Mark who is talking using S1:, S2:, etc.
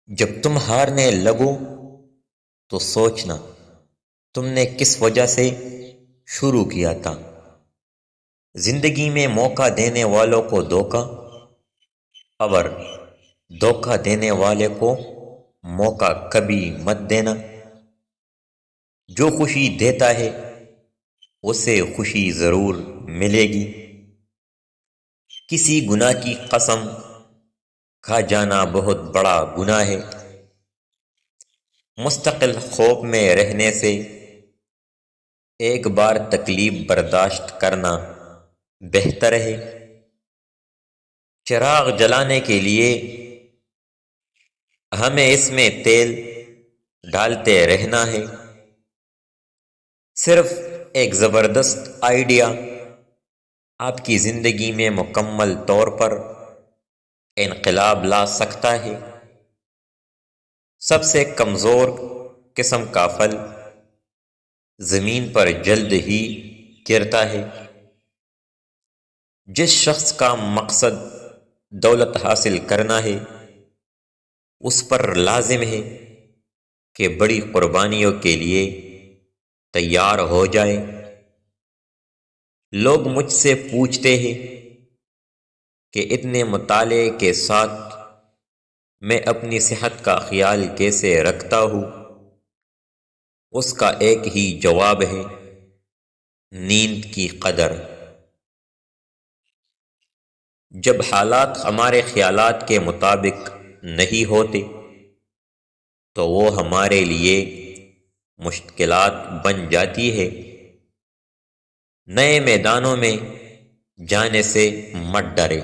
S1: جب تم ہارنے لگو تو سوچنا تم نے کس وجہ سے شروع کیا تھا۔ زندگی میں موقع دینے والوں کو دھوکہ، اور دھوکہ دینے والے کو موقع کبھی مت دینا۔ جو خوشی دیتا ہے اسے خوشی ضرور ملے گی۔ کسی گناہ کی قسم کھا جانا بہت بڑا گناہ ہے۔ مستقل خوف میں رہنے سے ایک بار تکلیف برداشت کرنا بہتر ہے۔ چراغ جلانے کے لیے ہمیں اس میں تیل ڈالتے رہنا ہے۔ صرف ایک زبردست آئیڈیا آپ کی زندگی میں مکمل طور پر انقلاب لا سکتا ہے۔ سب سے کمزور قسم کا پھل زمین پر جلد ہی گرتا ہے۔ جس شخص کا مقصد دولت حاصل کرنا ہے اس پر لازم ہے کہ بڑی قربانیوں کے لیے تیار ہو جائے۔ لوگ مجھ سے پوچھتے ہیں کہ اتنے مطالعے کے ساتھ میں اپنی صحت کا خیال کیسے رکھتا ہوں؟ اس کا ایک ہی جواب ہے: نیند کی قدر۔ جب حالات ہمارے خیالات کے مطابق نہیں ہوتے تو وہ ہمارے لیے مشکلات بن جاتی ہے۔ نئے میدانوں میں جانے سے مت ڈرے۔